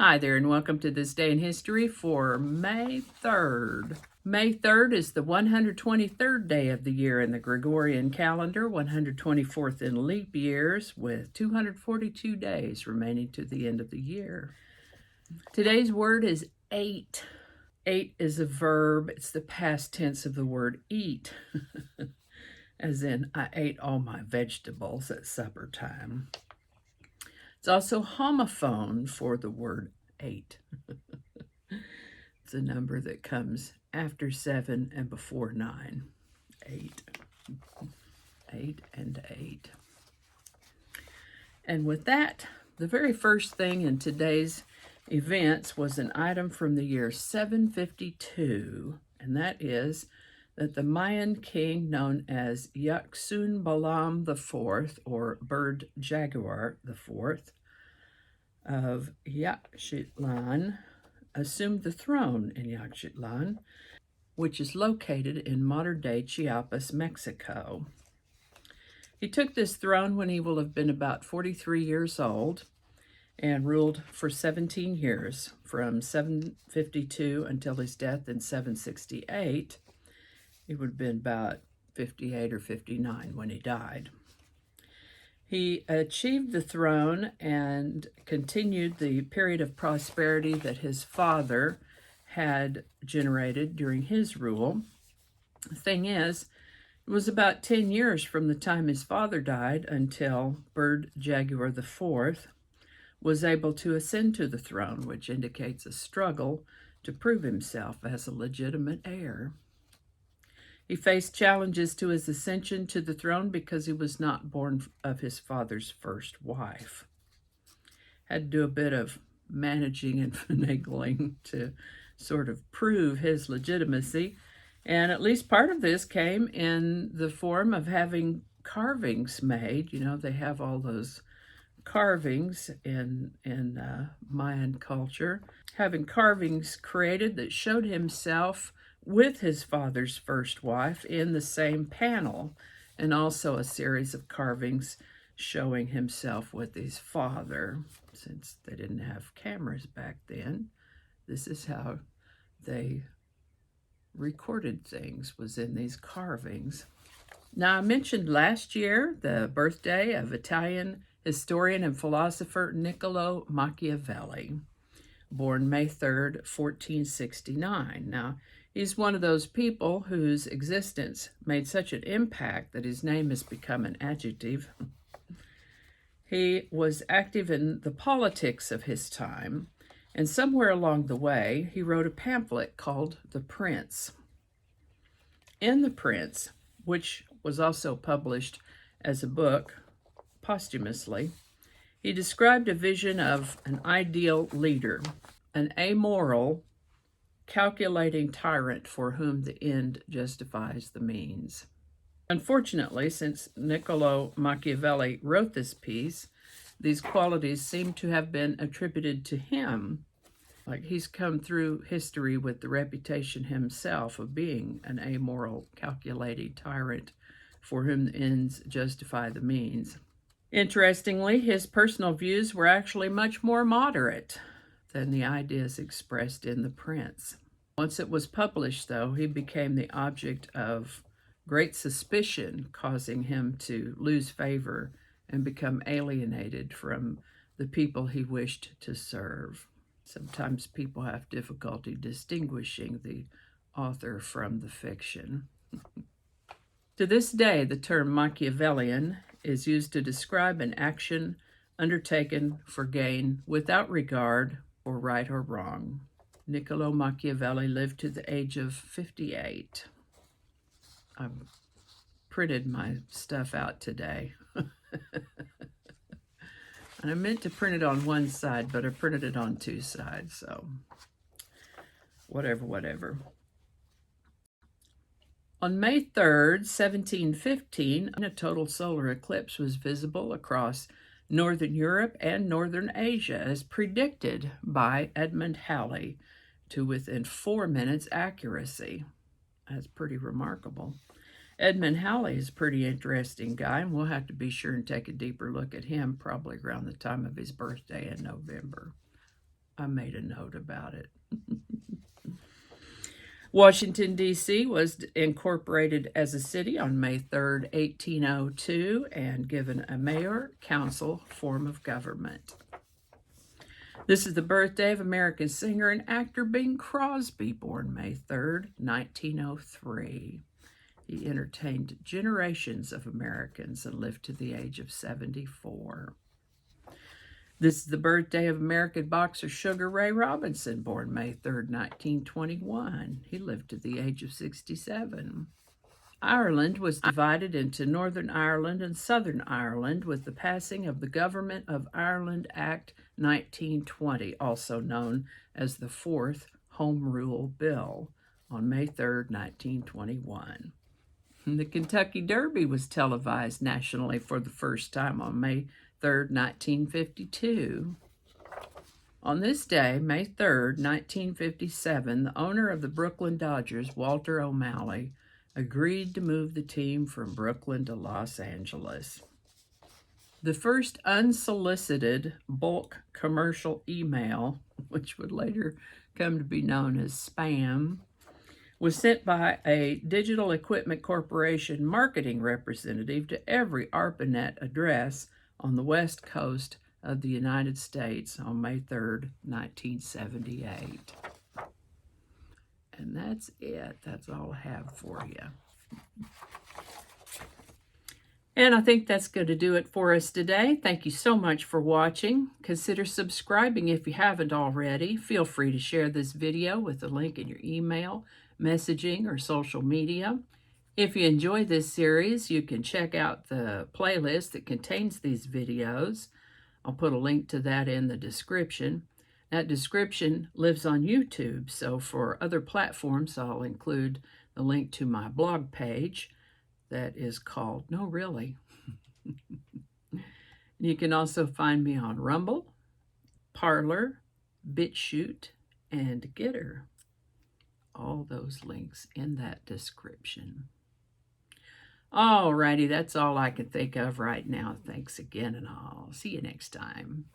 Hi there, and welcome to this day in history for May 3rd. May 3rd is the 123rd day of the year in the Gregorian calendar, 124th in leap years, with 242 days remaining to the end of the year. Today's word is ate. Ate is a verb. It's the past tense of the word eat, as in I ate all my vegetables at supper time. It's also homophone for the word 8. It's a number that comes after 7 and before 9. 8. 8 and 8. And with that, the very first thing in today's events was an item from the year 752, and that is that the Mayan king known as Yaksun Balam IV, or Bird Jaguar IV, of Yaxchitlan, assumed the throne in Yaxchitlan, which is located in modern-day Chiapas, Mexico. He took this throne when he will have been about 43 years old and ruled for 17 years, from 752 until his death in 768. He would have been about 58 or 59 when he died. He achieved the throne and continued the period of prosperity that his father had generated during his rule. The thing is, it was about 10 years from the time his father died until Bird Jaguar IV was able to ascend to the throne, which indicates a struggle to prove himself as a legitimate heir. He faced challenges to his ascension to the throne because he was not born of his father's first wife. Had to do a bit of managing and finagling to sort of prove his legitimacy, and at least part of this came in the form of having carvings made. You know, they have all those carvings in Mayan culture, having carvings created that showed himself with his father's first wife in the same panel, and also a series of carvings showing himself with his father. Since they didn't have cameras back then, this is how they recorded things, was in these carvings. Now, I mentioned last year the birthday of Italian historian and philosopher Niccolò Machiavelli, born May 3rd, 1469. Now, he's one of those people whose existence made such an impact that his name has become an adjective. He was active in the politics of his time, and somewhere along the way, he wrote a pamphlet called The Prince. In The Prince, which was also published as a book posthumously, he described a vision of an ideal leader, an amoral, calculating tyrant for whom the end justifies the means. Unfortunately, since Niccolò Machiavelli wrote this piece, these qualities seem to have been attributed to him. Like he's come through history with the reputation himself of being an amoral, calculating tyrant for whom the ends justify the means. Interestingly, his personal views were actually much more moderate than the ideas expressed in The Prince. Once it was published, though, he became the object of great suspicion, causing him to lose favor and become alienated from the people he wished to serve. Sometimes people have difficulty distinguishing the author from the fiction. To this day, the term Machiavellian is used to describe an action undertaken for gain without regard for right or wrong. Niccolò Machiavelli lived to the age of 58. I printed my stuff out today. And I meant to print it on one side, but I printed it on two sides, so whatever. On May 3rd, 1715, a total solar eclipse was visible across Northern Europe and Northern Asia, as predicted by Edmund Halley, to within 4 minutes accuracy. That's pretty remarkable. Edmund Halley is a pretty interesting guy, and we'll have to be sure and take a deeper look at him probably around the time of his birthday in November. I made a note about it. Washington, D.C. was incorporated as a city on May 3rd, 1802, and given a mayor-council form of government. This is the birthday of American singer and actor Bing Crosby, born May 3rd, 1903. He entertained generations of Americans and lived to the age of 74. This is the birthday of American boxer Sugar Ray Robinson, born May 3rd, 1921. He lived to the age of 67. Ireland was divided into Northern Ireland and Southern Ireland with the passing of the Government of Ireland Act 1920, also known as the Fourth Home Rule Bill, on May 3rd, 1921. The Kentucky Derby was televised nationally for the first time on May 3rd, 1952. On this day, May 3rd, 1957, the owner of the Brooklyn Dodgers, Walter O'Malley, agreed to move the team from Brooklyn to Los Angeles. The first unsolicited bulk commercial email, which would later come to be known as spam, was sent by a Digital Equipment Corporation marketing representative to every ARPANET address on the west coast of the United States on May 3rd, 1978. And that's it. That's all I have for you. And I think that's going to do it for us today. Thank you so much for watching. Consider subscribing if you haven't already. Feel free to share this video with the link in your email, messaging, or social media. If you enjoy this series, you can check out the playlist that contains these videos. I'll put a link to that in the description. That description lives on YouTube, so for other platforms, I'll include the link to my blog page that is called No Really. You can also find me on Rumble, Parler, BitChute, and Getter. All those links in that description. Alrighty, that's all I can think of right now. Thanks again, and I'll see you next time.